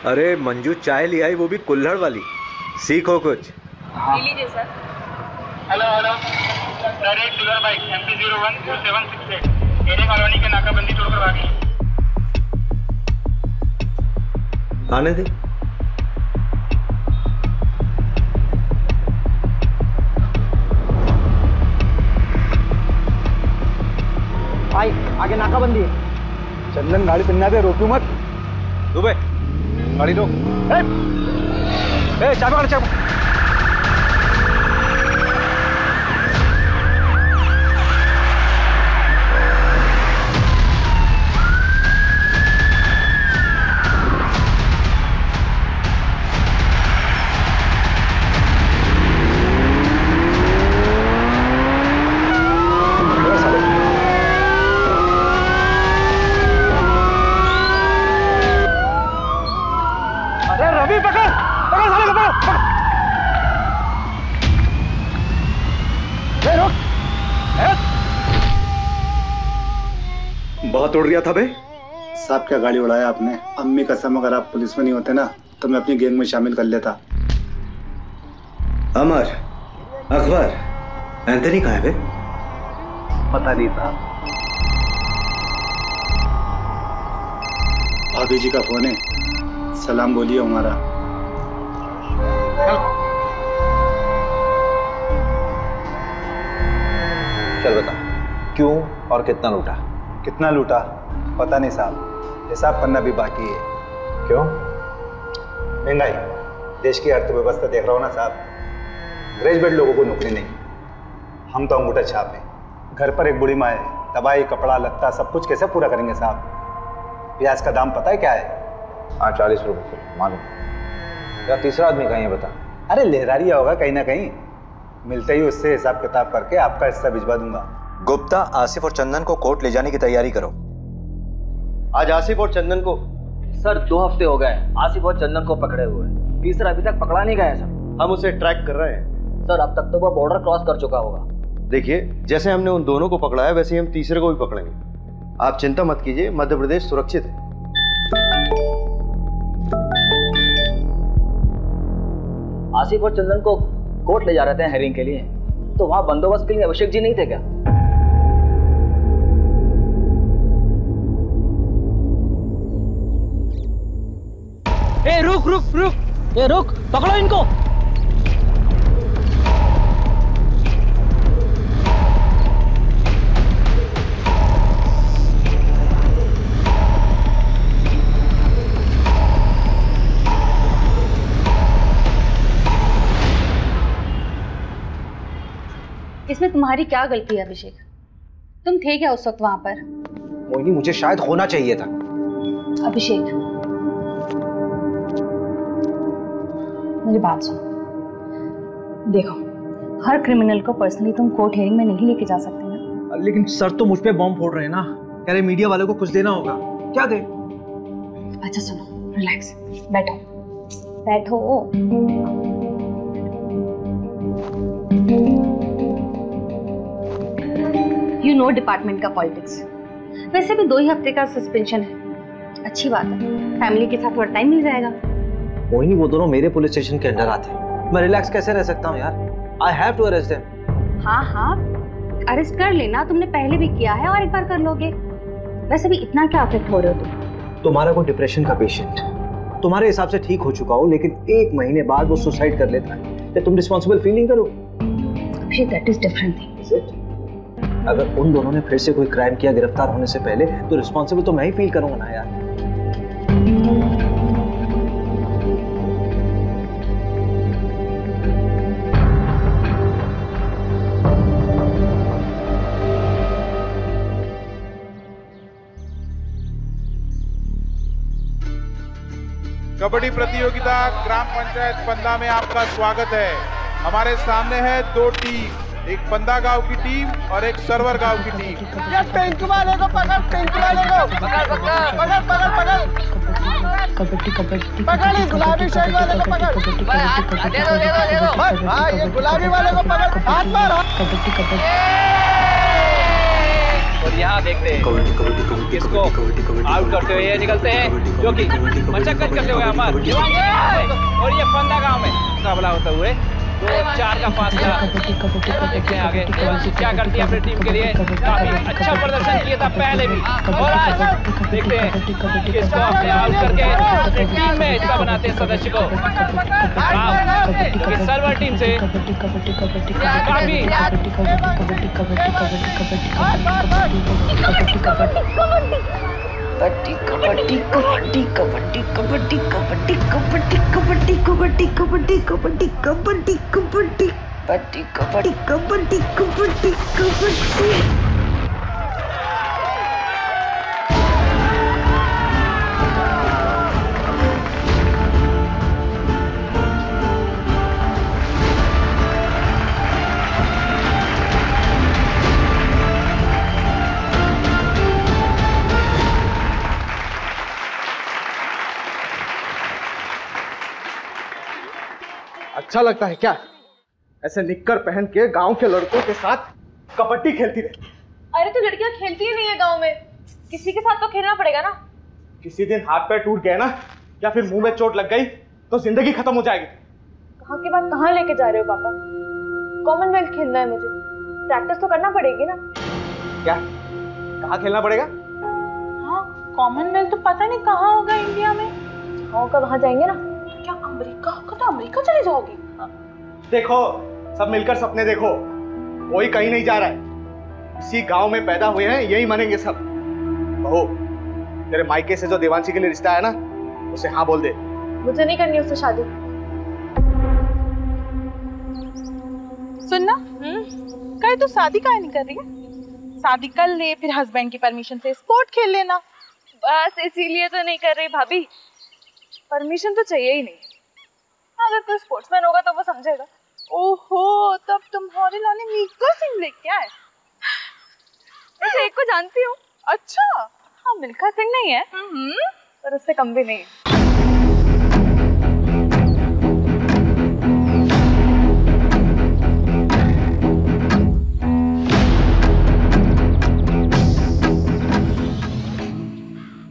अरे मंजू चाय ले आई, वो भी कुल्हड़ वाली। सीखो कुछ। हाँ। लीजिए sir. Hello direct sugar bike MP012768 area colony के नाकाबंदी तोड़कर भागी। आने दे। भाई आगे नाकाबंदी है। चंदन गाड़ी पिन्ना दे, रोकू मत। दुबे गाड़ी रोक। चाबी कर चाबी। बहुत उड़ रहा था बे। साहब क्या गाड़ी उड़ाया आपने। अम्मी कसम, अगर आप पुलिस में नहीं होते ना तो मैं अपनी गैंग में शामिल कर लेता। अमर, अकबर, एंथनी कहाँ है बे? पता नहीं साहब। भाभी जी का फोन है, सलाम बोलिए हमारा। चल बता, क्यों और कितना लूटा? कितना लूटा पता नहीं साहब, हिसाब करना भी बाकी है। क्यों? महंगाई, देश की अर्थव्यवस्था देख रहा हो ना साहब। ग्रेजुएट लोगों को नौकरी नहीं, हम तो अंगूठा छाप हैं। घर पर एक बूढ़ी माँ है, दवाई कपड़ा लत्ता सब कुछ कैसे पूरा करेंगे साहब। प्याज का दाम पता है क्या है? हाँ 40 रुपये किलो मालूम। या तीसरा आदमी कहीं है बता। अरे लहरारिया होगा कहीं ना कहीं, मिलते ही उससे हिसाब किताब करके आपका हिस्सा भिजवा दूंगा। गुप्ता, आसिफ और चंदन को कोर्ट ले जाने की तैयारी करो। आज आसिफ और चंदन को सर 2 हफ्ते हो गए आसिफ और चंदन को पकड़े हुए, तीसरा अभी तक पकड़ा नहीं गया सर। हम उसे ट्रैक कर रहे हैं सर। अब तक तो वह बॉर्डर क्रॉस कर चुका होगा। देखिए, जैसे हमने उन दोनों को पकड़ा है वैसे ही हम तीसरे को भी पकड़ेंगे। आप चिंता मत कीजिए, मध्य प्रदेश सुरक्षित है। आसिफ और चंदन को कोर्ट ले जा रहे थे हेयरिंग के लिए, तो वहां बंदोबस्त के लिए अभिषेक जी नहीं थे क्या? ए रुक रुक रुक, ए रुक, पकड़ो इनको। इसमें तुम्हारी क्या गलती है अभिषेक? तुम थे क्या उस वक्त वहां पर? मोहिनी, मुझे शायद होना चाहिए था। अभिषेक मेरी बात सुनो। देखो, हर क्रिमिनल को पर्सनली तुम कोर्ट हियरिंग में नहीं लेके जा सकते ना। लेकिन सर तो मुझ पे बॉम्ब फोड़ रहे हैं ना, कह रहे मीडिया वालों को कुछ देना होगा। क्या दे? अच्छा सुनो, रिलैक्स, बैठो बैठो। यू नो डिपार्टमेंट का पॉलिटिक्स। वैसे भी 2 ही हफ्ते का सस्पेंशन है, अच्छी बात है, फैमिली के साथ थोड़ा टाइम मिल जाएगा। मोहिनी, वो दोनों मेरे पुलिस स्टेशन के अंडर आते हैं, मैं रिलैक्स कैसे रह सकता हूँ यार? I have to arrest them. हाँ, अरेस्ट कर लेना, तुमने पहले भी किया है और एक बार कर लोगे। वैसे भी इतना क्या अफेक्ट हो रहे हो तुम? तुम्हारा कोई डिप्रेशन का पेशेंट तुम्हारे हिसाब से ठीक हो चुका हो, लेकिन 1 महीने बाद वो सुसाइड कर लेता है, तो तुम रिस्पॉन्सिबल फील नहीं करो? That is different thing. अगर उन दोनों ने फिर से कोई क्राइम किया गिरफ्तार होने से पहले, तो रिस्पॉन्सिबल तो मैं ही फील करूंगा ना यार। कबड्डी प्रतियोगिता ग्राम पंचायत पंदा में आपका स्वागत है। हमारे सामने है 2 टीम, एक पंदा गांव की टीम और एक सरवर गांव की टीम। ये टेंट वाले को पकड़, टेंट वाले को पकड़ पकड़ पकड़ पकड़ पकड़ कबड्डी कबड्डी पकड़, गुलाबी शर्ट वाले को पकड़। दे दो हाँ, ये गुलाबी वाले को पकड़, हाथ मार। कबड्डी कबड्डी। और यहाँ देखते हैं किसको आउट करते हुए ये निकलते हैं, जो कि मशक्कत करते हुए अमर और ये फंदा गांव में मुकाबला होते हुए 2-4 का फासला। देखते हैं आगे क्या करती है अपनी टीम के लिए। काफी अच्छा प्रदर्शन किया था पहले भी, और आज देखते हैं किसको अपने आउट करके अपनी टीम में हिस्सा बनाते हैं सदस्य को। क्योंकि सर्वर टीम से काफी कबड्डी कबड्डी कबड्डी कबड्डी कबड्डी कबड्डी कबड्डी कबड्डी कबड्डी कबड्डी कबड्डी कबड्डी कबड्डी कबड्डी कबड्डी कबड्डी कबड्डी। अच्छा लगता है क्या ऐसे निक्कर पहन के गांव के लड़कों के साथ कबड्डी खेलती रहे? अरे तो लड़कियां खेलती ही नहीं है गांव में, किसी के साथ तो खेलना पड़ेगा ना। किसी दिन हाथ पैर टूट गए ना या फिर मुंह में चोट लग गई तो जिंदगी खत्म हो जाएगी। कहाँ की बात कहाँ लेके जा रहे हो पापा? कॉमनवेल्थ खेलना है मुझे, प्रैक्टिस तो करना पड़ेगी ना। क्या कहाँ खेलना पड़ेगा? हाँ कॉमनवेल्थ तो पता नहीं कहाँ होगा इंडिया में। होगा वहाँ जाएंगे ना। क्या अमेरिका होगा? तो अमेरिका चले जाओगी? देखो सब मिलकर सपने देखो, कोई कहीं नहीं जा रहा है, इसी गांव में पैदा हुए हैं, यही मरेंगे सब। बहू तेरे मायके से जो देवांशी के लिए रिश्ता है ना उसे हाँ बोल दे। मुझे नहीं करनी उससे शादी। सुनना कहीं तो शादी काहे नहीं कर रही है? शादी कर ले, फिर हस्बैंड की परमिशन से स्पोर्ट खेल लेना। बस इसीलिए तो नहीं कर रही भाभी, परमिशन तो चाहिए ही नहीं। अगर कोई स्पोर्ट्समैन होगा तो वो समझेगा। ओहो तब तुम्हारे लाने मिल्खा सिंह लेके आए। वैसे एक को जानती हूँ। अच्छा हाँ मिल्खा सिंह नहीं है पर उससे कम भी नहीं है।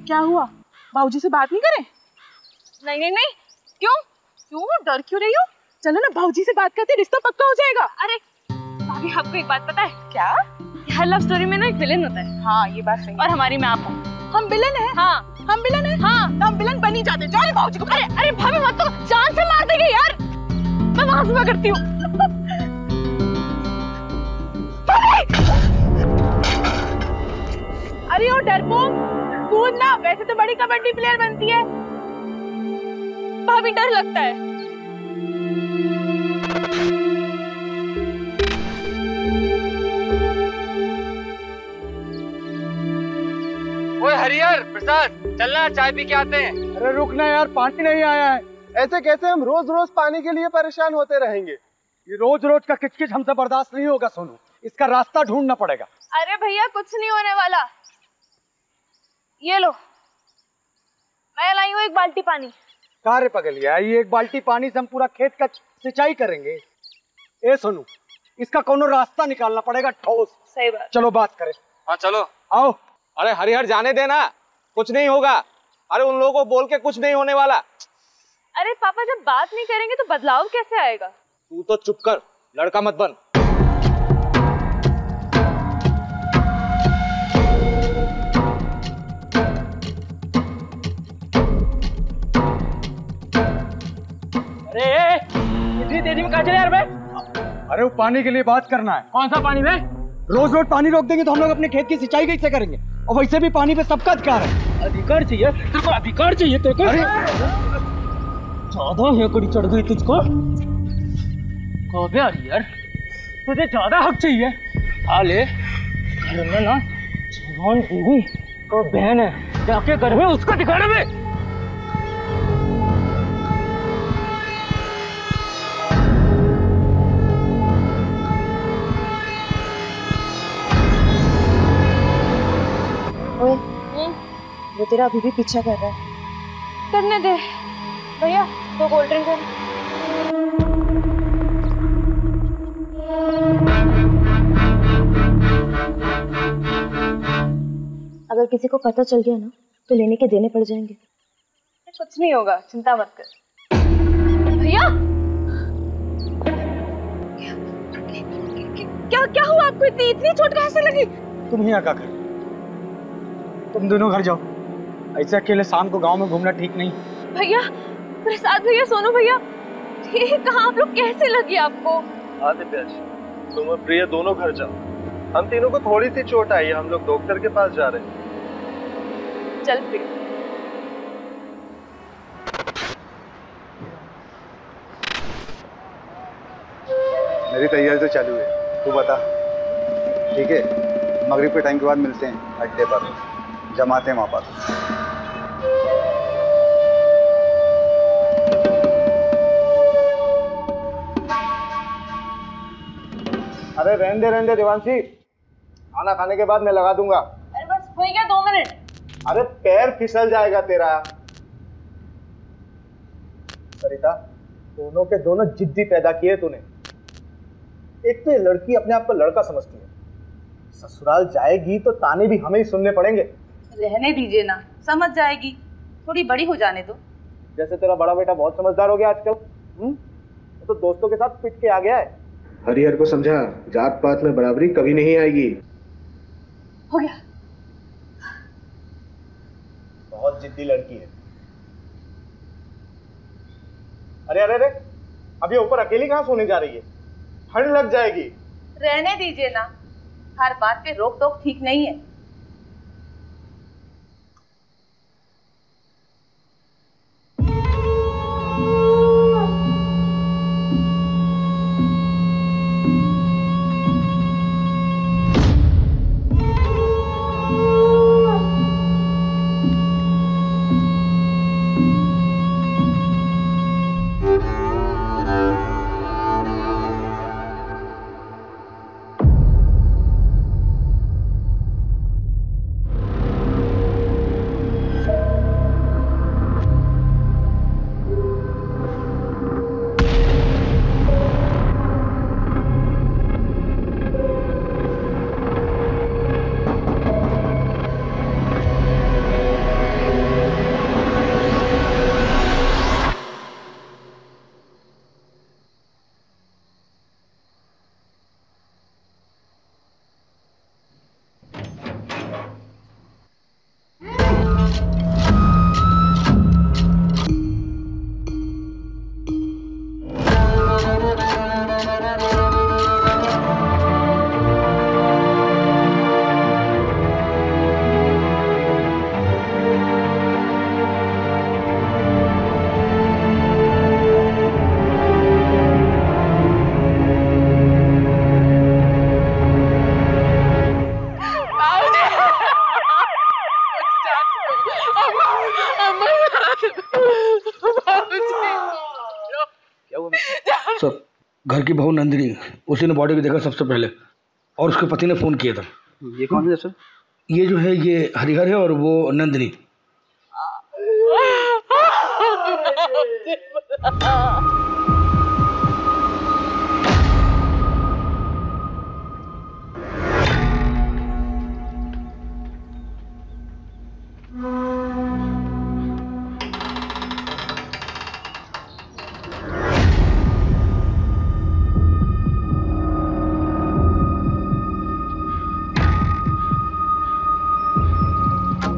क्या हुआ? बाबूजी से बात नहीं करें? नहीं नहीं नहीं। क्यों क्यों डर क्यों रही हो? चलो ना बाबूजी से बात करते, रिश्ता पक्का हो जाएगा। अरे भाभी आपको एक बात पता है क्या? हर लव स्टोरी में ना एक विलेन होता है। हाँ ये बात सही है। और हमारी में आप हो। हम विलेन हैं? हाँ हम विलेन हैं? हाँ तो हम विलेन बन ही जाते। जाओ बाबूजी को। अरे अरे भाभी मत तो, जान से मार देंगे यार। मैं वहां से करती हूँ। अरे ओ डरपोक कूद ना, वैसे तो बड़ी कबड्डी प्लेयर बनती है। भाभी डर लगता है। ओए हरिहर प्रसाद चलना चाय पी के आते हैं। अरे रुकना यार, पानी नहीं आया है। ऐसे कैसे हम रोज रोज पानी के लिए परेशान होते रहेंगे? ये रोज रोज का किचकिच हमसे बर्दाश्त नहीं होगा सोनू, इसका रास्ता ढूंढना पड़ेगा। अरे भैया कुछ नहीं होने वाला, ये लो मैं लाई हूँ एक बाल्टी पानी। कार्य पगलिया, ये एक बाल्टी पानी से हम पूरा खेत का सिंचाई करेंगे? ए सोनू इसका कोनो रास्ता निकालना पड़ेगा ठोस। सही बात। चलो बात करें। हाँ चलो आओ। अरे हरिहर जाने देना, कुछ नहीं होगा। अरे उन लोगों को बोल के कुछ नहीं होने वाला। अरे पापा जब बात नहीं करेंगे तो बदलाव कैसे आएगा? तू तो चुप कर, लड़का मत बन। अरे इतनी तेजी में कहाँ चले यार बे? अरे वो पानी के लिए बात करना है। कौन सा पानी बे? रोज रोज पानी रोक देंगे तो हम लोग अपने खेत की सिंचाई कैसे करेंगे? और वैसे भी पानी पे सबका अधिकार है। अधिकार चाहिए तेरे को? अधिकार चाहिए तेरे को? ज्यादा हेकड़ी चढ़ गई तुझको। कब यार तुझे ज्यादा हक चाहिए? हाले घर में ना जवान बीवी और बहन है, जाके घर में उसको दिखाना बे। वो तेरा अभी भी पीछा कर रहा है। करने दे भैया, 2 कोल्ड ड्रिंक है। अगर किसी को पता चल गया ना तो लेने के देने पड़ जाएंगे। कुछ नहीं होगा, चिंता मत कर। भैया क्या हुआ आपको? इतनी चोट कैसे लगी? तुम यहाँ क्या कर? तुम दोनों घर जाओ, ऐसे अकेले शाम को गांव में घूमना ठीक नहीं। भैया, प्रसाद भैया, सोनू भैया, ये कहाँ आप लोग? कैसे लगी आपको? आदित्य, तुम और प्रिया दोनों घर जाओ। हम तीनों को थोड़ी सी चोट आई है, हम लोग डॉक्टर के पास जा रहे हैं। चल प्रिया। मेरी तैयारी तो चालू है, तू बता। ठीक है, मगरिब के टाइम के बाद मिलते हैं अड्डे पर, जमाते हैं वहाँ पर। अरे रहने दे देवांशी, खाना खाने के बाद मैं लगा दूंगा। अरे बस हो गया 2 मिनट। अरे पैर फिसल जाएगा तेरा। सरिता, दोनों के दोनों जिद्दी पैदा किए तूने। एक तो ये लड़की अपने आप को लड़का समझती है, ससुराल जाएगी तो ताने भी हमें ही सुनने पड़ेंगे। रहने दीजिए ना, समझ जाएगी, थोड़ी बड़ी हो जाने दो। जैसे तेरा बड़ा बेटा बहुत समझदार हो गया आजकल, तो दोस्तों के साथ पिट के आ गया है। हरिहर को समझा, जात पात में बराबरी कभी नहीं आएगी। हो गया। बहुत जिद्दी लड़की है। अरे अरे अरे, अभी ऊपर अकेली कहाँ सोने जा रही है? ठंड लग जाएगी। रहने दीजिए ना, हर बात पे रोक टोक ठीक नहीं है। घर की बहू नंदिनी, उसी ने बॉडी को देखा सबसे पहले और उसके पति ने फोन किया था। ये कौन है सर? ये जो है ये हरिहर है और वो नंदिनी।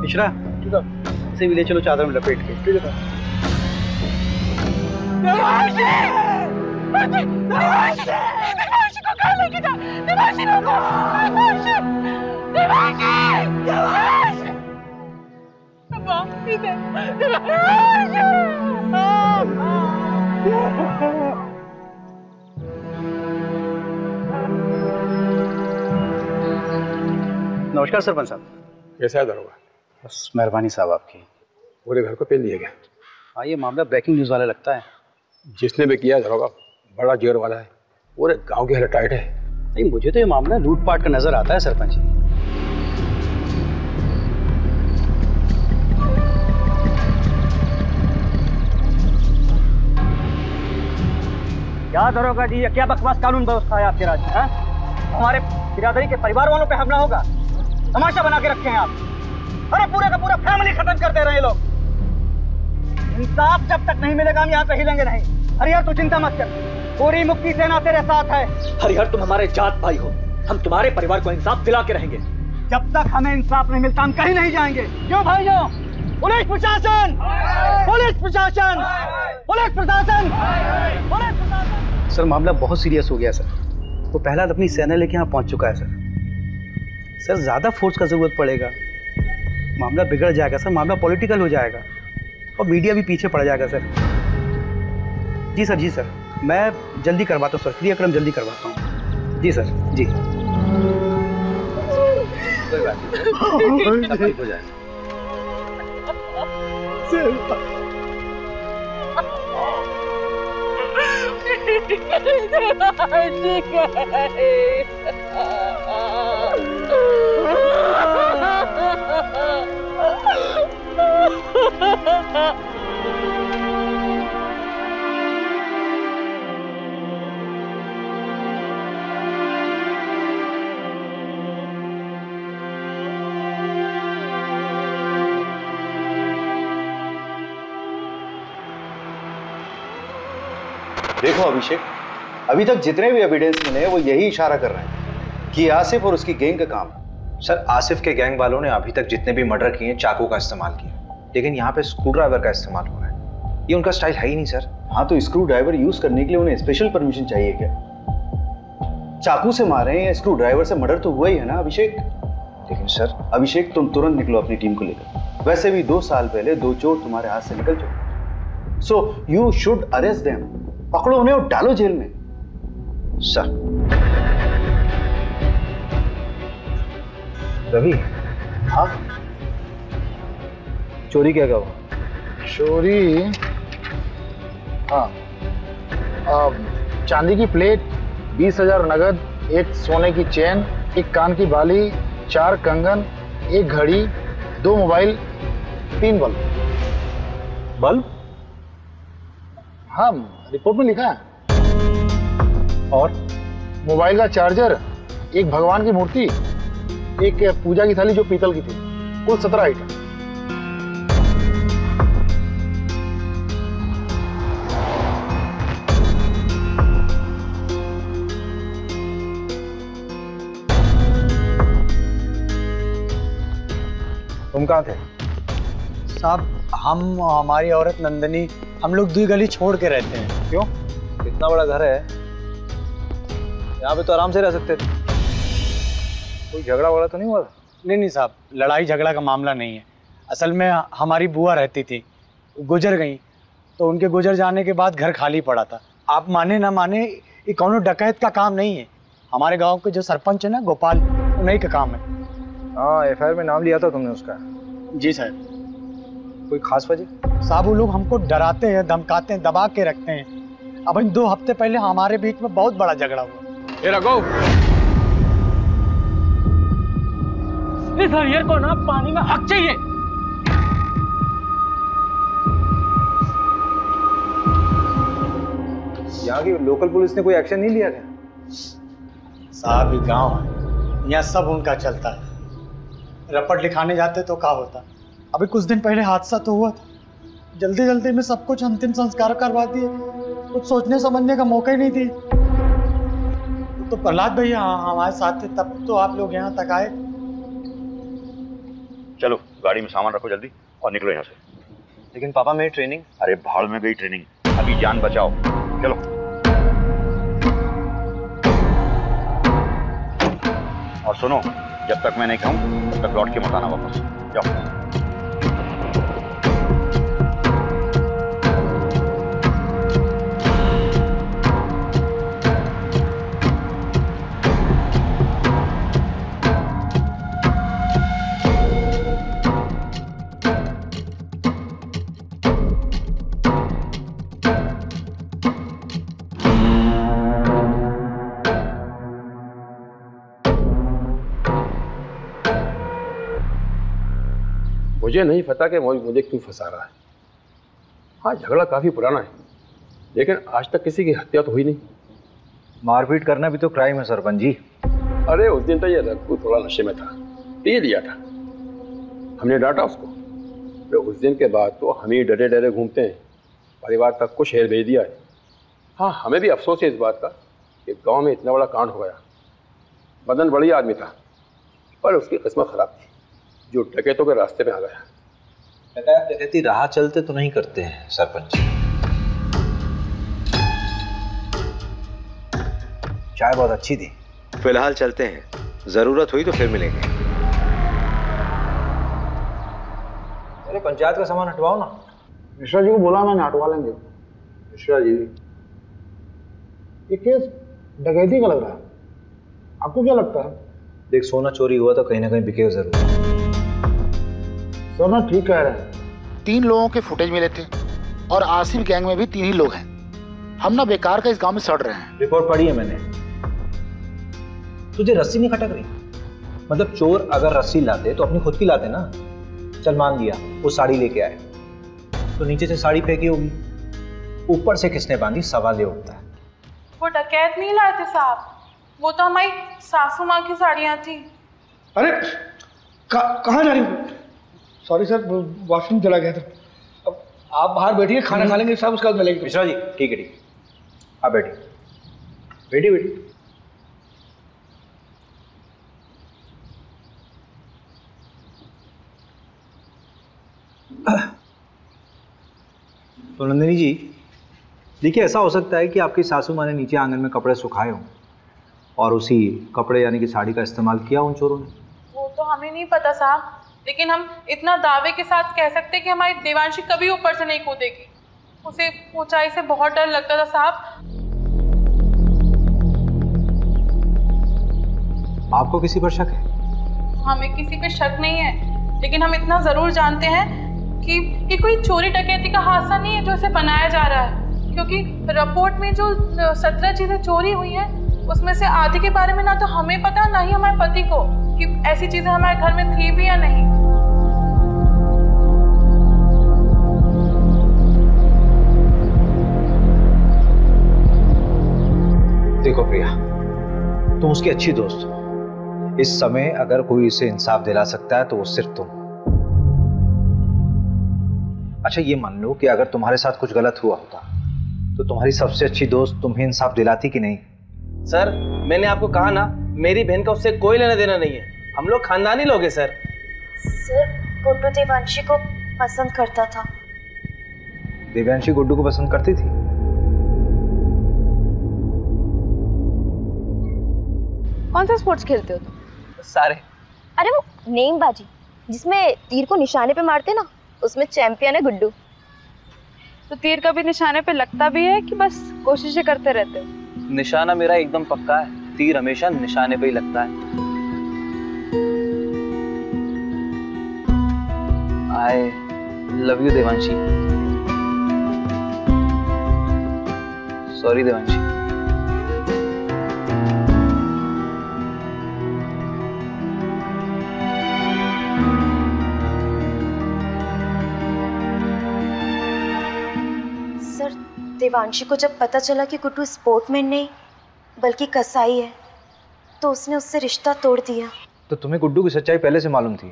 मिश्रा, इसे भी ले चलो चादर में लपेट के। ठीक है नमस्कार सरपंच साहब। कैसा है दरोगा? बस मेहरबानी साहब आपकी। पूरे घर को पेल दिया गया? हाँ, ये मामला ब्रेकिंग न्यूज़ वाला लगता है। जिसने भी किया दरोगा बड़ा जिगर वाला है, पूरे गांव की हालत टाइट है। नहीं, मुझे तो ये मामला लूटपाट का नजर आता है सरपंच जी। क्या दरोगा जी, क्या बकवास कानून व्यवस्था है आपके राज्य? हमारे बिरादरी के परिवार वालों पे हमला होगा, तमाशा बना के रखे हैं आप। अरे पूरा का पूरा फैमिली खत्म कर दे रहे हैं लोग। इंसाफ जब तक नहीं मिलेगा हम यहाँ से हिलेंगे नहीं। हरिहर तू चिंता मत कर, पूरी मुक्ति सेना तेरे साथ है। हरिहर तुम हमारे जात भाई हो, हम तुम्हारे परिवार को इंसाफ दिला के रहेंगे। जब तक हमें इंसाफ नहीं मिलता हम कहीं नहीं जाएंगे। क्यों भाइयों? पुलिस प्रशासन, पुलिस प्रशासन, पुलिस प्रशासन, पुलिस प्रशासन। सर मामला बहुत सीरियस हो गया सर। वो प्रहलाद अपनी सेना लेके यहाँ पहुँच चुका है सर। सर ज़्यादा फोर्स का ज़रूरत पड़ेगा, मामला बिगड़ जाएगा सर, मामला पॉलिटिकल हो जाएगा और मीडिया भी पीछे पड़ जाएगा सर। जी सर, जी सर, मैं जल्दी करवाता हूँ सर, क्रियाक्रम जल्दी करवाता हूँ। जी सर, जी। हो जाए देखो अभिषेक, अभी तक जितने भी एविडेंस मिले हैं वो यही इशारा कर रहे हैं कि आसिफ और उसकी गैंग का काम है। सर आसिफ के गैंग वालों ने अभी तक जितने भी मर्डर किए हैं चाकू का इस्तेमाल किया, लेकिन यहाँ पे स्क्रू ड्राइवर का इस्तेमाल हुआ है। ये उनका स्टाइल है ही नहीं सर। हाँ तो स्क्रू ड्राइवर यूज करने के लिए उन्हें स्पेशल परमिशन चाहिए क्या? चाकू से मारे या स्क्रू ड्राइवर से मर्डर तो हुआ ही है ना अभिषेक। लेकिन सर अभिषेक तुम तुरंत निकलो अपनी टीम को लेकर। वैसे भी 2 साल पहले 2 चोर तुम्हारे हाथ से निकल चुके, so you should arrest them. पकड़ो उन्हें और डालो जेल में। सर रवि, हाँ चोरी क्या हुआ? चोरी, हाँ चांदी की प्लेट, 20,000 नगद, 1 सोने की चेन, 1 कान की बाली, 4 कंगन, 1 घड़ी, 2 मोबाइल, 3 बल्ब। बल्ब? हाँ रिपोर्ट में लिखा है। और मोबाइल का चार्जर, 1 भगवान की मूर्ति, 1 पूजा की थाली जो पीतल की थी, कुल 17 आइटम। तुम कहाँ थे? साहब हम, हमारी औरत नंदनी, हम लोग 2 गली छोड़ के रहते हैं। क्यों? इतना बड़ा घर है, यहाँ पे तो आराम से रह सकते थे। कोई झगड़ा वगड़ा तो नहीं हुआ? नहीं साहब, लड़ाई झगड़ा का मामला नहीं है। असल में हमारी बुआ रहती थी, गुजर गई, तो उनके गुजर जाने के बाद घर खाली पड़ा था। आप माने ना माने, ये कौनो डकैत का काम नहीं है। हमारे गांव के जो सरपंच है ना गोपाल, उन्हीं का काम है। हाँ FIR में नाम लिया था तुमने उसका? जी साहब। कोई खास वजह? साहब वो लोग हमको डराते हैं, धमकाते हैं, दबा के रखते हैं। अब 2 हफ्ते पहले हमारे बीच में बहुत बड़ा झगड़ा हुआ। ये रखो। इस हरिहर को ना पानी में हक चाहिए। यहाँ की लोकल पुलिस ने कोई एक्शन नहीं लिया क्या? साहब ये गांव है, यहाँ सब उनका चलता है। रपट लिखाने जाते तो क्या होता। अभी कुछ दिन पहले हादसा तो हुआ था, जल्दी जल्दी में सब कुछ अंतिम संस्कार करवा दिए, कुछ सोचने समझने का मौका ही नहीं दिए। तो प्रहलाद भैया हमारे साथ थे, तब तो आप लोग यहाँ तक आए। चलो गाड़ी में सामान रखो जल्दी और निकलो यहाँ से। लेकिन पापा मेरी ट्रेनिंग? अरे भाड़ में गई ट्रेनिंग, अभी जान बचाओ। चलो। और सुनो, जब तक मैं नहीं कहूँ तब तक लौट के मत आना वापस। जाओ। मुझे नहीं पता कि मुझे क्यों फंसा रहा है। हाँ झगड़ा काफी पुराना है, लेकिन आज तक किसी की हत्या तो हुई नहीं। मारपीट करना भी तो क्राइम है सरपंच जी। अरे उस दिन तो ये रघु थोड़ा नशे में था, पी लिया था। हमने डांटा उसको। तो उस दिन के बाद तो हम ही डरे डरे घूमते हैं, परिवार तक को शहर भेज दिया है। हाँ, हमें भी अफसोस है इस बात का कि गांव में इतना बड़ा कांड हो गया। मदन बढ़िया आदमी था, पर उसकी किस्मत खराब थी, जो डकैतों के रास्ते में आ गया। डकैती राह चलते तो नहीं करते हैं सरपंच। चाय बहुत अच्छी थी। फिलहाल चलते हैं, जरूरत हुई तो फिर मिलेंगे। अरे पंचायत का सामान हटवाओ ना। मिश्रा जी को बोला मैंने, हटवा लेंगे। मिश्रा जी, ये केस डकैती का लग रहा है, आपको क्या लगता है? देख, सोना चोरी हुआ तो कहीं ना कहीं बिकेगा जरूर। सर ना ठीक कह रहे हैं। 3 लोगों के फुटेज मिले थे और आसिफ गैंग में भी 3 ही लोग हैं। हम ना बेकार का इस गांव में सड़ रहे हैं। रिपोर्ट पढ़ी है मैंने। तुझे रस्सी नहीं खटक रही? मतलब चोर अगर रस्सी लाते तो अपनी खुद की लाते ना। चल मान लिया वो साड़ी लेके आए, तो नीचे से साड़ी फेंकी होगी, ऊपर से किसने बांधी, सवाल ये उठता है। वो डकैत नहीं लाए थे साहब, वो तो हमारी सासू माँ की साड़ियाँ थी। अरे कहाँ जा रही हो? सॉरी सर, वॉशरूम चला गया था। अब आप बाहर बैठिए, खाना खा लेंगे, सब उसके बाद मिलेंगे। मिश्रा जी ठीक है, आप बैठिए। बैठिए। तो नंदिनी जी, देखिए ऐसा हो सकता है कि आपकी सासू माँ ने नीचे आंगन में कपड़े सुखाए हों और उसी कपड़े यानी कि साड़ी का इस्तेमाल किया उन चोरों ने। वो तो हमें नहीं पता साहब, लेकिन हम इतना दावे के साथ कह सकते कि हमारी देवांशी कभी ऊपर से नहीं कूदेगी। उसे ऊंचाई से बहुत डर लगता था साहब। आपको किसी पर शक है? हमें किसी पे शक नहीं है, लेकिन हम इतना जरूर जानते हैं कि ये कोई चोरी डकैती का हादसा नहीं है जो इसे बनाया जा रहा है, क्योंकि रिपोर्ट में जो 17 चीजें चोरी हुई हैं उसमें से आधी के बारे में ना तो हमें पता, ना ही हमारे पति को कि ऐसी चीजें हमारे घर में थी भी या नहीं। देखो प्रिया, तुम उसकी अच्छी दोस्त हो। इस समय अगर कोई इसे इंसाफ दिला सकता है तो वो सिर्फ तुम। अच्छा ये मान लो कि अगर तुम्हारे साथ कुछ गलत हुआ होता तो तुम्हारी सबसे अच्छी दोस्त तुम्हें इंसाफ दिलाती कि नहीं? सर मैंने आपको कहा ना, मेरी बहन का उससे कोई लेना देना नहीं है, हम लोग खानदानी लोग हैं सर। सर गुड्डू देवांशी को पसंद करता था। देवांशी गुड्डू को पसंद करती थी? कौन सा स्पोर्ट्स खेलते हो तुम? सारे। अरे वो नेमबाजी जिसमें तीर को निशाने पे मारते ना, उसमें चैंपियन है गुड्डू। तो तीर कभी निशाने पे लगता भी है कि बस कोशिशें करते रहते हो? निशाना मेरा एकदम पक्का है, तीर हमेशा निशाने पे ही लगता है। I love you Devanshi. Sorry Devanshi. Devanshi को जब पता चला कि गुड्डू स्पोर्टमैन नहीं बल्कि कसाई है तो उसने उससे रिश्ता तोड़ दिया। तो तुम्हें गुड्डू की सच्चाई पहले से मालूम थी?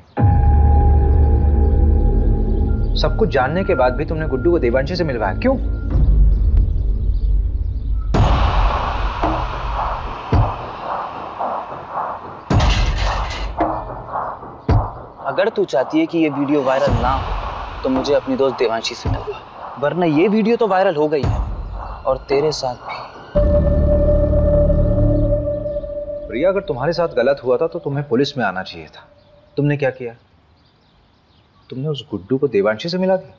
सब कुछ जानने के बाद भी तुमने गुड्डू को देवांशी से मिलवाया, क्यों? अगर तू चाहती है कि ये वीडियो वायरल ना हो तो मुझे अपनी दोस्त देवांशी से मिलवा, वरना ये वीडियो तो वायरल हो गई है और तेरे साथ भी। प्रिया, अगर तुम्हारे साथ गलत हुआ था तो तुम्हें पुलिस में आना चाहिए था। तुमने क्या किया? तुमने उस गुड्डू को देवांशी से मिला दिया।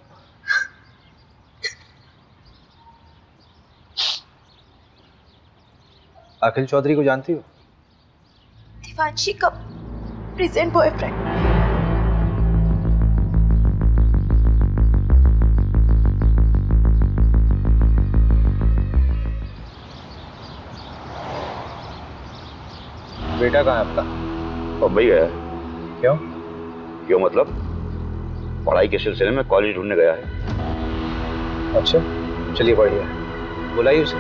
अखिल चौधरी को जानती हो? देवांशी का प्रेजेंट बॉयफ्रेंड। बेटा कहाँ है आपका? बम्बई गया है। क्यों? क्यों मतलब पढ़ाई के सिलसिले में कॉलेज ढूंढने गया है। अच्छा चलिए बढ़िया, बुलाइए उसे।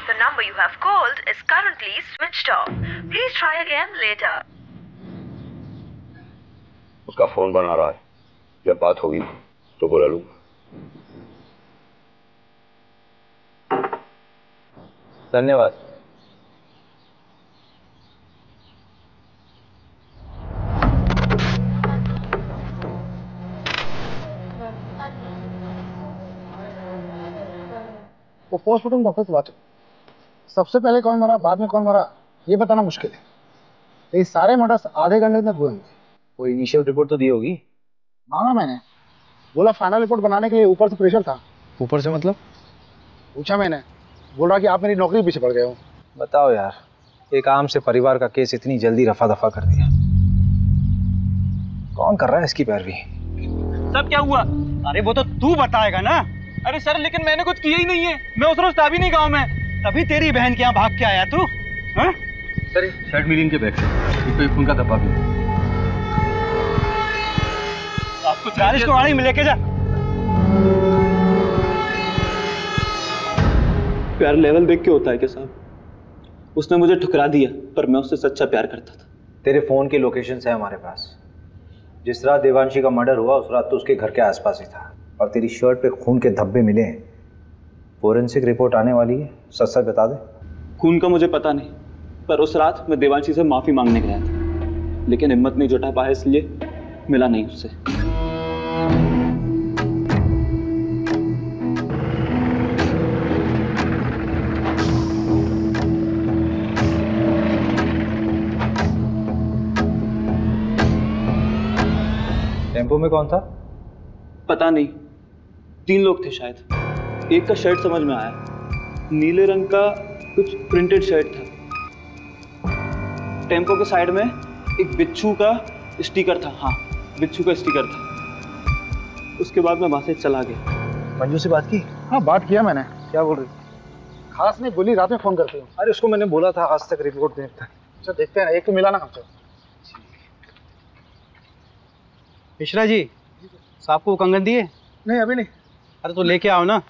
The number number you have called is currently switched off. Please try again later. उसका फोन बना रहा है, जब बात होगी तो बुला लूंगा। धन्यवाद। वो पोस्टमार्टम डॉक्टर की बात है। सबसे पहले कौन मरा, बाद में कौन मरा, ये बताना मुश्किल है। ये सारे मर्डर्स आधे घंटे में पूरे होंगे। वो इनिशियल रिपोर्ट तो दी होगी? मांगा मैंने, बोला फाइनल रिपोर्ट बनाने के लिए ऊपर से प्रेशर था। ऊपर से मतलब? पूछा मैंने, बोल रहा कि आप मेरी नौकरी पीछे पड़ गए हो। बताओ यार, एक आम से परिवार का केस इतनी जल्दी रफा दफा कर दिया। कौन कर रहा है इसकी पैरवी? सब क्या हुआ? अरे वो तो तू बताएगा ना। अरे सर, लेकिन मैंने कुछ किया ही नहीं है। मैं उस रोज था भी नहीं गाँव में। तभी तेरी बहन के यहाँ भाग के आया तू। हाँ? सर शर्ट मिली इनके बैग से, इसको खून का धब्बा भी। आपको 40 को गाड़ी में लेके जा। प्यार लेवल देख के होता है क्या साहब? उसने मुझे ठुकरा दिया, पर मैं उससे सच्चा प्यार करता था। तेरे फोन की लोकेशंस है हमारे पास। जिस रात देवांशी का मर्डर हुआ उस रात तो उसके घर के आसपास ही था, और तेरी शर्ट पे खून के धब्बे मिले हैं। फोरेंसिक रिपोर्ट आने वाली है, सच सच बता दे। खून का मुझे पता नहीं, पर उस रात मैं देवांशी से माफी मांगने गया था, लेकिन हिम्मत नहीं जुटा पाया, इसलिए मिला नहीं उससे। टेम्पो में कौन था? पता नहीं, 3 लोग थे शायद। एक का शर्ट समझ में आया, नीले रंग का कुछ प्रिंटेड शर्ट था। टेम्पो के साइड में एक बिच्छू का स्टिकर था। हाँ, बिच्छू का स्टिकर था। उसके बाद मैं वहां से चला गया। मंजू से बात की? हाँ बात किया मैंने। क्या बोल रही? खास नहीं बोली, रात में फोन करती हूँ। अरे उसको मैंने बोला था आज तक रिपोर्ट देखता है। अच्छा देखते हैं, एक तो मिला ना हमसे। मिश्रा जी, साहब को कंगन दिए? नहीं अभी नहीं। अरे तो लेके आओ ना।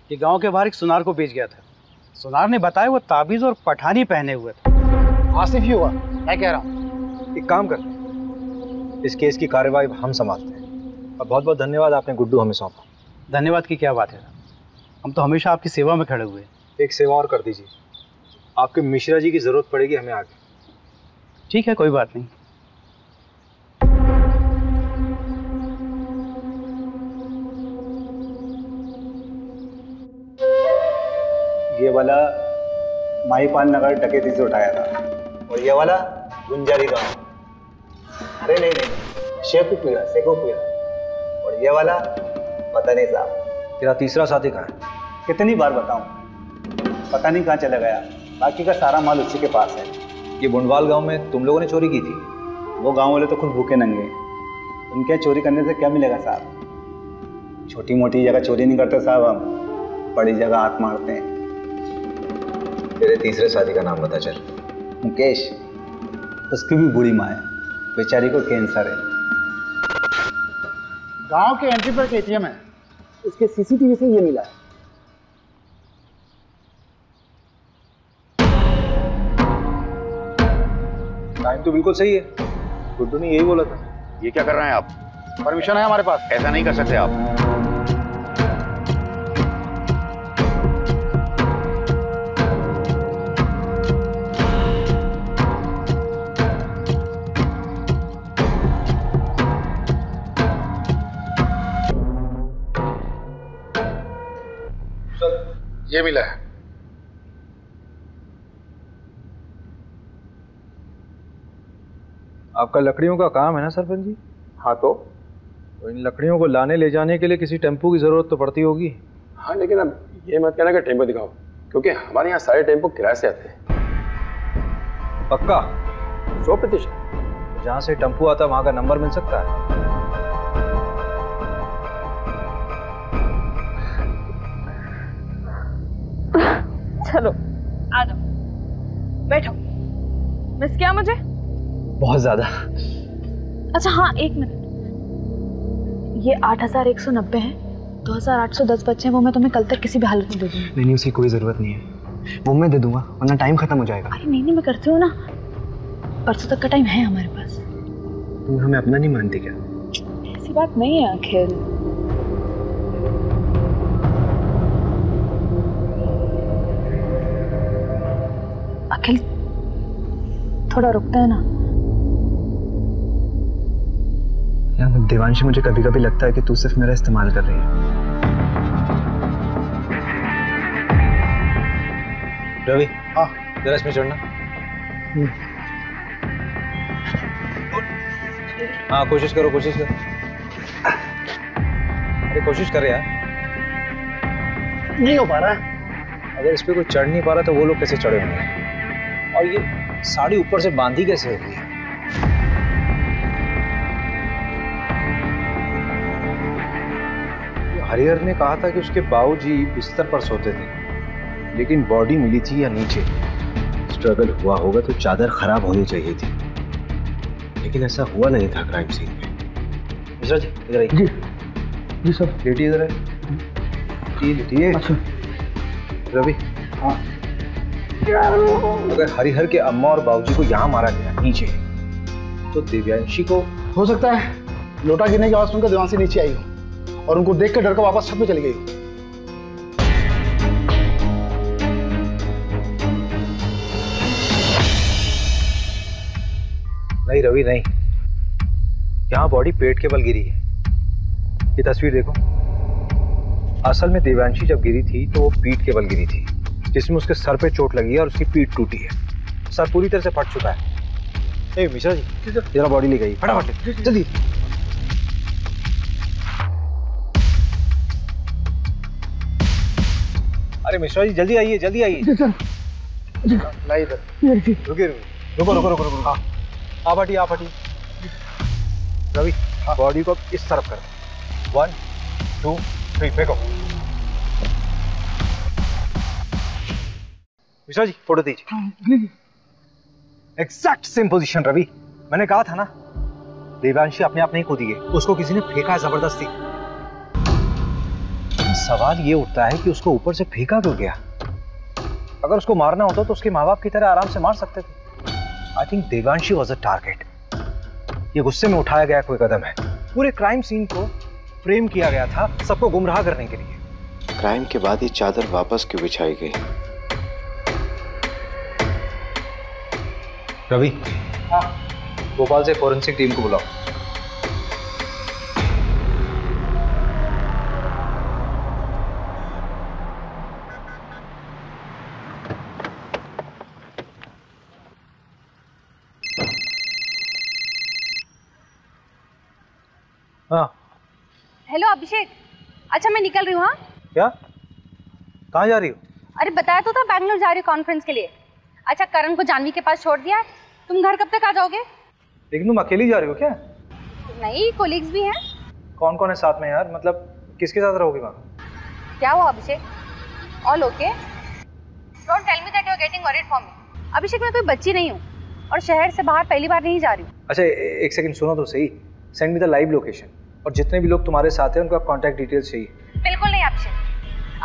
ये गांव के बाहर एक सुनार को बेच गया था। सुनार ने बताया वो ताबीज और पठानी पहने हुए था। आसिफ ही हुआ, मैं कह रहा हूँ। एक काम करते हैं, इस केस की कार्यवाही हम संभालते हैं। और बहुत बहुत धन्यवाद, आपने गुड्डू हमें सौंपा। धन्यवाद की क्या बात है, हम तो हमेशा आपकी सेवा में खड़े हुए हैं। एक सेवा और कर दीजिए, आपके मिश्रा जी की जरूरत पड़ेगी हमें आगे। ठीक है, कोई बात नहीं। ये वाला माहीपाल नगर डकैती से उठाया था, और ये वाला गुंजारी गांव। अरे नहीं नहीं, शेखुपुरा। और ये वाला पता नहीं साहब। तेरा तीसरा साथी कहाँ है? कितनी बार बताऊं, पता नहीं कहाँ चला गया। बाकी का सारा माल उसी के पास है। ये बुंडवाल गांव में तुम लोगों ने चोरी की थी? वो गांव वाले तो खुद भूखे नंगे, उनके चोरी करने से क्या मिलेगा साहब। छोटी मोटी जगह चोरी नहीं करते साहब, हम बड़ी जगह हाथ मारते हैं। तेरे तीसरे साथी का नाम बता चल। मुकेश। उसकी भी बुरी माँ है, बेचारी को कैंसर है। गांव के एंट्री पर एटीएम है, उसके सीसीटीवी से ये मिला है। टाइम तो बिल्कुल सही है, गुड्डू ने यही बोला था। ये क्या कर रहे हैं आप? परमिशन है हमारे पास। ऐसा नहीं कर सकते आप। ये मिला है। आपका लकड़ियों का काम है ना सरपंच जी? हाँ तो इन लकड़ियों को लाने ले जाने के लिए किसी टेम्पो की जरूरत तो पड़ती होगी। हाँ, लेकिन अब ये मत कहना कि टेम्पो दिखाओ, क्योंकि हमारे यहाँ सारे टेम्पो किराए से आते हैं। पक्का? 100%। जहाँ से टेम्पो आता वहाँ का नंबर मिल सकता है? चलो आ जाओ, बैठो। मिस किया मुझे? बहुत ज्यादा। अच्छा हाँ, 1 मिनट, ये 8190 है, 2810 बच्चे हैं, वो मैं तुम्हें कल तक किसी भी हालत में दे दूंगी। नहीं, उसकी कोई ज़रूरत नहीं है, वो मैं दे दूंगा, वरना टाइम खत्म हो जाएगा। अरे नहीं, मैं करती हूँ ना, परसों तक का टाइम है हमारे पास। तुम हमें अपना नहीं मानती क्या? ऐसी बात नहीं है आखिर। अखिल थोड़ा रुकता है ना। यार देवांशी, मुझे कभी कभी लगता है कि तू सिर्फ मेरा इस्तेमाल कर रही है। रवि, हाँ जरा इसमें चढ़ना। हाँ कोशिश करो, कोशिश करो। अरे कोशिश कर यार। नहीं हो पा रहा है। अगर इस पे कोई चढ़ नहीं पा रहा तो वो लोग कैसे चढ़े होंगे? और ये साड़ी ऊपर से बांधी कैसे हो गई है? हरिहर ने कहा था कि उसके बाबूजी बिस्तर पर सोते थे, लेकिन बॉडी मिली थी या नीचे। स्ट्रगल हुआ होगा तो चादर खराब होनी चाहिए थी, लेकिन ऐसा हुआ नहीं था क्राइम सीन पे। मिश्रा जी इधर आइए। जी जी सर। लेटिए इधर है। लेटिए। अच्छा रवि, हाँ अगर हरिहर के अम्मा और बाबूजी को यहाँ मारा गया नीचे, तो दिव्यांशी को हो सकता है लोटा गिरने की आवाज सुनकर देवांशी नीचे आई हो और उनको देख कर डर कर वापस छत में चली गई हो। नहीं रवि नहीं, यहाँ बॉडी पेट के बल गिरी है। ये तस्वीर देखो, असल में देवांशी जब गिरी थी तो वो पीठ के बल गिरी थी, जिसमें उसके सर पे चोट लगी है और उसकी पीठ टूटी है। सर पूरी तरह से फट चुका है। ए मिश्रा जी जरा बॉडी ले गई फटाफट, जल्दी। अरे मिश्रा जी जल्दी आइए, जल्दी आइए। ला इधर। रुकिए रुको रुको रुको रुको। आप हटिए, आप हटिए। रवि बॉडी को इस तरफ कर। 1 2 3 फेंको। मिश्रा जी फोटो दीजिए। एग्जैक्ट सेम पोजीशन रवि, मैंने कहा था ना देवांशी अपने आप नहीं कूदी है, उसको किसी ने फेंका है जबरदस्ती। सवाल ये उठता है कि उसको ऊपर से फेंका क्यों गया? अगर उसको मारना होता तो उसके माँ बाप की तरह आराम से मार सकते थे। I think Devanshi was a target. ये गुस्से में उठाया गया कोई कदम है। पूरे क्राइम सीन को फ्रेम किया गया था सबको गुमराह करने के लिए। क्राइम के बाद ये चादर वापस क्यों बिछाई गई? रवि, हाँ भोपाल से फोरेंसिक टीम को बुलाओ। हाँ हेलो अभिषेक, अच्छा मैं निकल रही हूँ। हाँ क्या? कहाँ जा रही हो? अरे बताया तो था बैंगलोर जा रही हूँ कॉन्फ्रेंस के लिए। अच्छा करण को जानवी के पास छोड़ दिया है, तुम घर कब तक आ जाओगे? लेकिन तुम अकेली जा रही हो क्या? नहीं, कोलीग्स भी हैं। कौन कौन है साथ में यार? मतलब किसके साथ रहोगे वहाँ? क्या हुआ Abhishek? All okay? Don't tell me that you are getting worried for me. Abhishek मैं कोई बच्ची नहीं हूँ और शहर से बाहर पहली बार नहीं जा रही हूँ। अच्छा एक सेकंड सुनो तो सही। Send me the live location और जितने भी लोग तुम्हारे साथ हैं उनका कॉन्टैक्ट डिटेल्स चाहिए। बिल्कुल नहीं अभिषेक,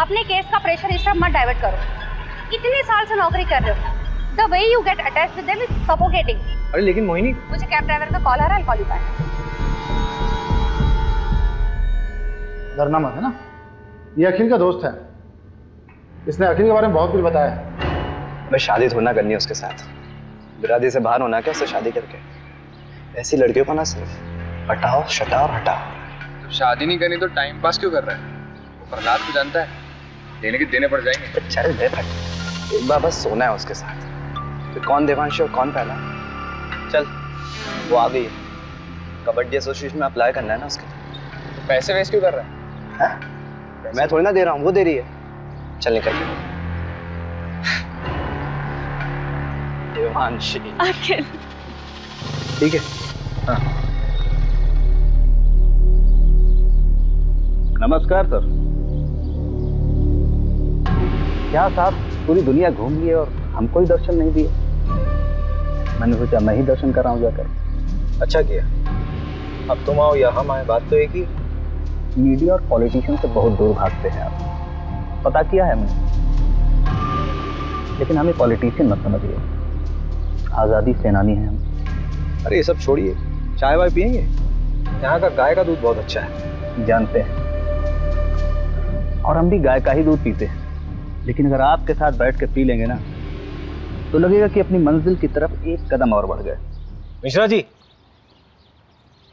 अपने केस का प्रेशर इस तरफ मत डाइवर्ट करो। इतने साल से नौकरी कर रहे हो, the way you get attached with them is suffocating. अरे लेकिन मोहिनी, मुझे कैब ड्राइवर का कॉल आ रहा है, कॉल यू बैक। डरना मत है ना, ये अखिल का दोस्त है, इसने अखिल के बारे में बहुत कुछ बताया है। मैं शादी थोड़ा ना करनी है उसके साथ, बिरादरी से बाहर होना क्या उससे शादी करके। ऐसी लड़कियों को ना सिर्फ हटाओ शटाओ हटाओ। जब शादी नहीं करनी तो टाइम पास क्यों कर रहा है? वो प्रहलाद को जानता है, देने के देने पड़ जाएंगे। चल दे भाई, एक बार बस सोना है उसके साथ। तो कौन देवांशी और कौन पहला? चल वो आ गई है, कबड्डी एसोसिएशन में अप्लाई करना है ना उसके। तो पैसे वेस्ट क्यों कर रहा है? मैं थोड़ी ना दे रहा हूँ, वो दे रही है। चल निकल। देवांशी ठीक है। हाँ। नमस्कार सर। क्या साहब पूरी दुनिया घूम लिए और हमको ही दर्शन नहीं दिए? मैंने सोचा मैं ही दर्शन कर रहा हूँ जाकर। अच्छा किया, अब तुम आओ या हम आए, बात तो एक ही। मीडिया और पॉलिटिशियन से बहुत दूर भागते हैं आप, पता किया है हमने। लेकिन हमें पॉलिटिशियन मत समझिए, आज़ादी सेनानी हैं हम। अरे ये सब छोड़िए, चाय वाय पियेंगे? यहाँ का गाय का दूध बहुत अच्छा है। जानते हैं, और हम भी गाय का ही दूध पीते हैं। लेकिन अगर आपके साथ बैठ के पी लेंगे ना, तो लगेगा कि अपनी मंजिल की तरफ एक कदम और बढ़ गए। मिश्रा जी,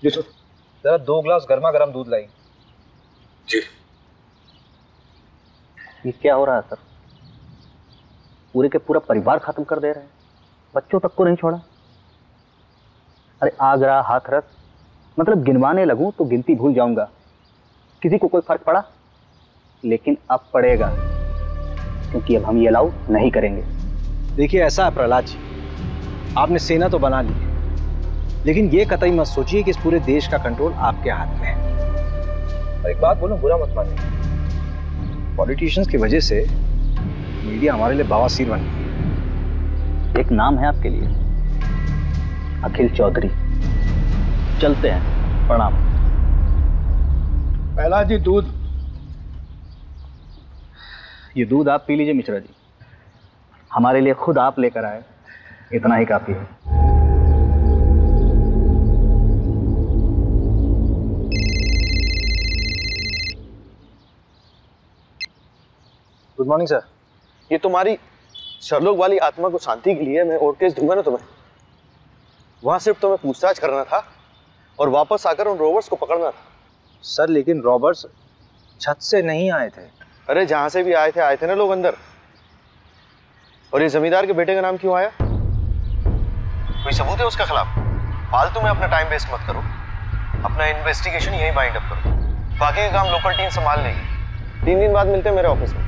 जरा 2 ग्लास गर्मा गर्म दूध लाई। जी। ये क्या हो रहा है सर? पूरे के पूरा परिवार खत्म कर दे रहे हैं, बच्चों तक को नहीं छोड़ा। अरे आगरा, हाथरस, मतलब गिनवाने लगूं तो गिनती भूल जाऊंगा। किसी को कोई फर्क पड़ा? लेकिन अब पड़ेगा, क्योंकि अब हम ये अलाउ नहीं करेंगे। देखिए ऐसा है प्रहलाद जी, आपने सेना तो बना ली है, लेकिन ये कतई मत सोचिए कि इस पूरे देश का कंट्रोल आपके हाथ में है। और एक बात बोलूं, बुरा मत मानिए, पॉलिटिशियंस की वजह से मीडिया हमारे लिए बवासीर बन गई। एक नाम है आपके लिए, अखिल चौधरी। चलते हैं, प्रणाम। पहला जी दूध। ये दूध आप पी लीजिए मिश्रा जी, हमारे लिए खुद आप लेकर आए, इतना ही काफी है। Good morning sir. ये तुम्हारी शर्लोक वाली आत्मा को शांति के लिए मैं और केस दूंगा ना तुम्हें। वहां सिर्फ तुम्हें पूछताछ करना था और वापस आकर उन रोबर्ट्स को पकड़ना था। सर लेकिन रॉबर्ट्स छत से नहीं आए थे। अरे जहां से भी आए थे ना लोग अंदर। और ये जमींदार के बेटे का नाम क्यों आया? कोई सबूत है उसके खिलाफ? फालतू में अपना टाइम वेस्ट मत करो, अपना इन्वेस्टिगेशन यहीं बाइंड अप करो। बाकी का काम लोकल टीम संभाल लेगी। 3 दिन बाद मिलते हैं मेरे ऑफिस में,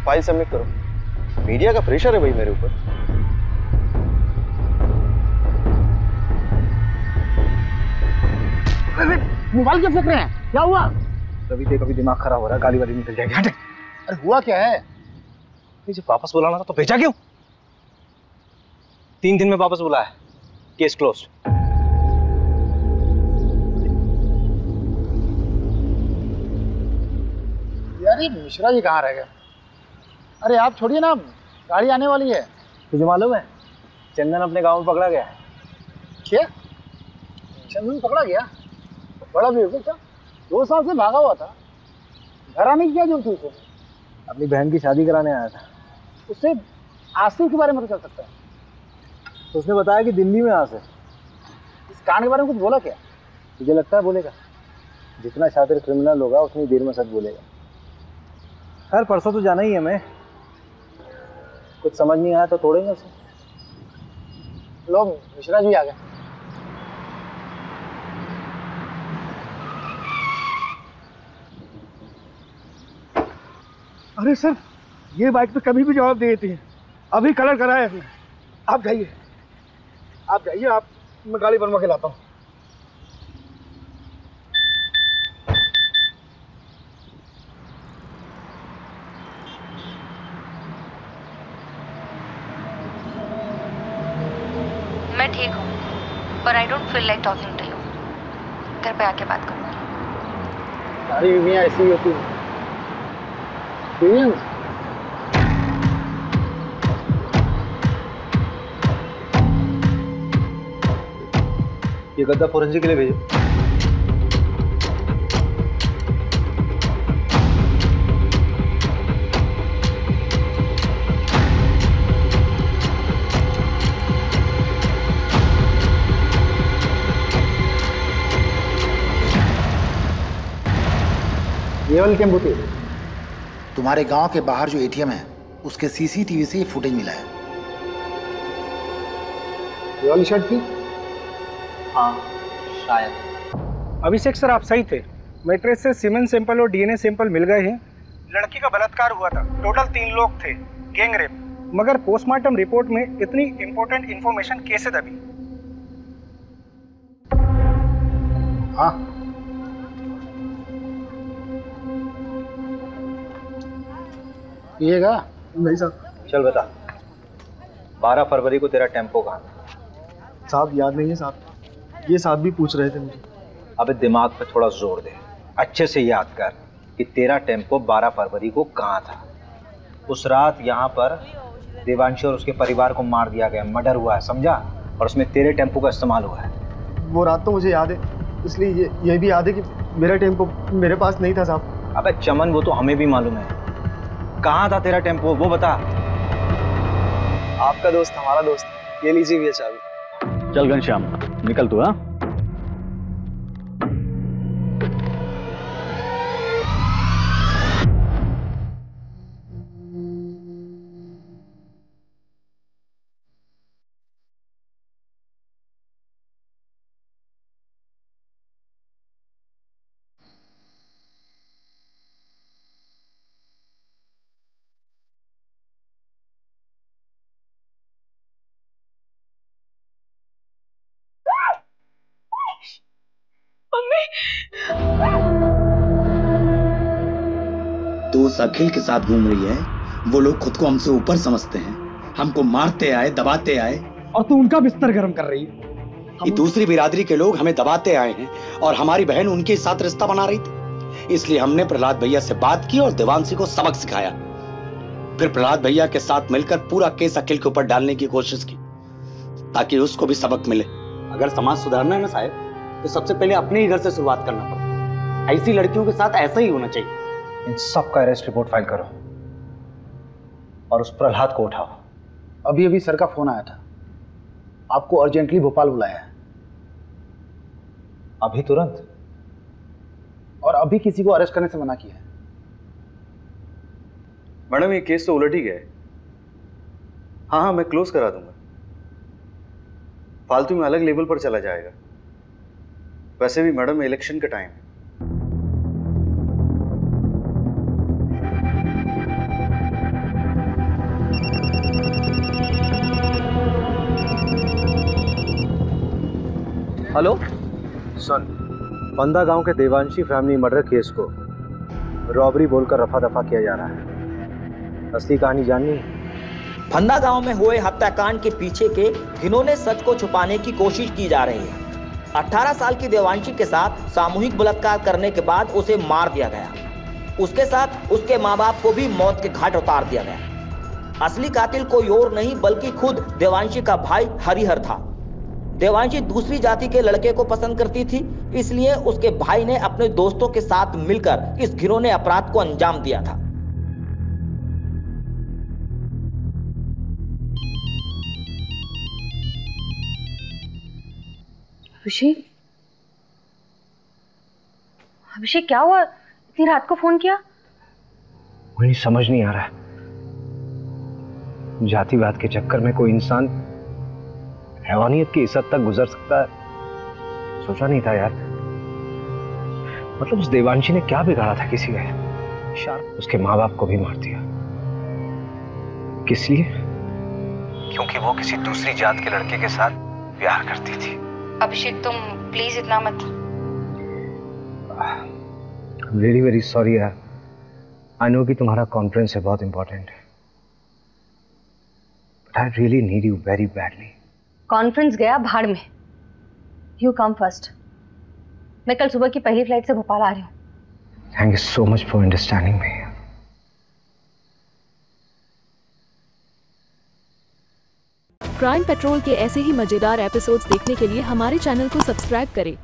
फाइल सबमिट करो। मीडिया का प्रेशर है भाई मेरे ऊपर। मोबाइल क्यों फेंक रहे हैं? क्या हुआ? रवि देख, अभी दिमाग खराब हो रहा है, गाली वाली निकल जाएगी। हट। अरे हुआ क्या है? जब वापस बुलाना था तो भेजा क्यों? 3 दिन में वापस बुलाया, केस क्लोज। यार ये मिश्रा जी कहाँ रह गए? अरे आप छोड़िए ना, गाड़ी आने वाली है। तुझे मालूम है चंदन अपने गांव में पकड़ा गया है। क्या? चंदन पकड़ा गया? बड़ा बेवकूफ था, 2 साल से भागा हुआ था। घर आने की क्या जरूरत थी उसे? अपनी बहन की शादी कराने आया था। उससे आसिफ के बारे में तो चल सकता है। तो उसने बताया कि दिल्ली में आसिफ। इस कांड के बारे में कुछ बोला क्या? तुझे लगता है बोलेगा? जितना शातिर क्रिमिनल होगा उतनी देर में सच बोलेगा। खैर परसों तो जाना ही है हमें, कुछ समझ नहीं आया तो तोड़ेंगे उसे। लोग मिश्रा जी आ गए। अरे सर, ये बाइक तो कभी भी जवाब दे देती है। अभी कलर कराया है। आप जाइए, आप मैं गाड़ी बनवा के लाता हूँ। मैं ठीक हूँ, पर I don't feel like talking to you. घर पे आके बात करूँगी। सारी बीवियाँ ऐसी ही होती हैं। ये गद्दा फोरेंसिक के लिए भेजो। ये वाली टेम्पो थी। तुम्हारे गांव के बाहर जो एटीएम है उसके सीसीटीवी से ये फुटेज मिला है। ये वाली शर्ट थी? हाँ शायद। अभिषेक सर आप सही थे, मैट्रेस से सीमेन सैंपल और डीएनए सैंपल मिल गए हैं। लड़की का बलात्कार हुआ था, टोटल 3 लोग थे, गैंग रेप। मगर पोस्टमार्टम रिपोर्ट में इतनी इंपॉर्टेंट इंफॉर्मेशन कैसे दबी? हाँ पिएगा? नहीं साहब। चल बता, 12 फरवरी को तेरा टेम्पो कहाँ था? साहब याद नहीं है साहब, ये साहब भी पूछ रहे थे मुझे। अबे दिमाग पे थोड़ा जोर दे, अच्छे से याद कर कि तेरा टेम्पो 12 फरवरी को कहाँ था। उस रात यहाँ पर देवांशी और उसके परिवार को मार दिया गया, मर्डर हुआ है, समझा? और उसमें तेरे टेम्पो का इस्तेमाल हुआ है। वो रात तो मुझे याद है, इसलिए ये भी याद है कि मेरा टेम्पो मेरे पास नहीं था साहब। अबे चमन, वो तो हमें भी मालूम है। कहाँ था तेरा टेम्पो, वो बता। आपका दोस्त हमारा दोस्त, ये लीजिए भैया चाबी। चल घनश्याम, निकल तू। हाँ, दोस्त अखिल के साथ घूम रही है। वो लोग खुद को हमसे ऊपर समझते हैं, हमको मारते आए, दबाते आए, और तू उनका बिस्तर गर्म कर रही है। ये दूसरी बिरादरी के लोग हमें दबाते आए हैं और हमारी बहन उनके साथ रिश्ता बना रही थी। इसलिए हमने प्रहलाद भैया से बात की और देवांशी को सबक सिखाया। फिर प्रहलाद भैया के साथ मिलकर पूरा केस अखिल के ऊपर डालने की कोशिश की ताकि उसको भी सबक मिले। अगर समाज सुधारना है ना साहब, तो सबसे पहले अपने ही घर से शुरुआत करना पड़ता। ऐसी लड़कियों के साथ ऐसा ही होना चाहिए। इन सब का अरेस्ट रिपोर्ट फाइल करो और उस प्रहलाद को उठाओ। अभी अभी सर का फोन आया था, आपको अर्जेंटली भोपाल बुलाया है। अभी तुरंत? और अभी किसी को अरेस्ट करने से मना किया है। मैडम ये केस तो उलट ही गया है। हाँ, मैं क्लोज करा दूंगा। फालतू में अलग लेवल पर चला जाएगा। वैसे भी मैडम इलेक्शन का टाइम है। हेलो सुन, बंदा गांव के देवांशी फैमिली मर्डर केस को रॉबरी बोलकर रफा दफा किया जा रहा है। असली कहानी जाननी? फंदा गांव में हुए हत्याकांड के पीछे के घिनौने सच को छुपाने की कोशिश की जा रही है। 18 साल की देवांशी के साथ सामूहिक बलात्कार करने के बाद उसे मार दिया गया। उसके साथ उसके माँ बाप को भी मौत के घाट उतार दिया गया। असली कातिल कोई और नहीं बल्कि खुद देवांशी का भाई हरिहर था। देवांशी दूसरी जाति के लड़के को पसंद करती थी, इसलिए उसके भाई ने अपने दोस्तों के साथ मिलकर इस घिनौने अपराध को अंजाम दिया था। अभिषेक, अभिषेक क्या हुआ? इतनी रात को फोन किया? मुझे समझ नहीं आ रहा है, जातिवाद के चक्कर में कोई इंसान हैवानियत की इस हद तक गुजर सकता है, सोचा नहीं था यार। मतलब उस देवांशी ने क्या बिगाड़ा था किसी का? उसके माँ बाप को भी मार दिया। किस लिए? क्योंकि वो किसी दूसरी जात के लड़के के साथ प्यार करती थी। अभिषेक तुम प्लीज इतना मत। वेरी वेरी सॉरी यार। आई नो कि तुम्हारा कॉन्फ्रेंस है, बहुत इंपॉर्टेंट है, but I really need you very badly. Conference गया भाड़ में, यू कम फर्स्ट। मैं कल सुबह की पहली फ्लाइट से भोपाल आ रही हूँ। Thank you so much for understanding me. Crime petrol के ऐसे ही मजेदार एपिसोड्स देखने के लिए हमारे चैनल को सब्सक्राइब करें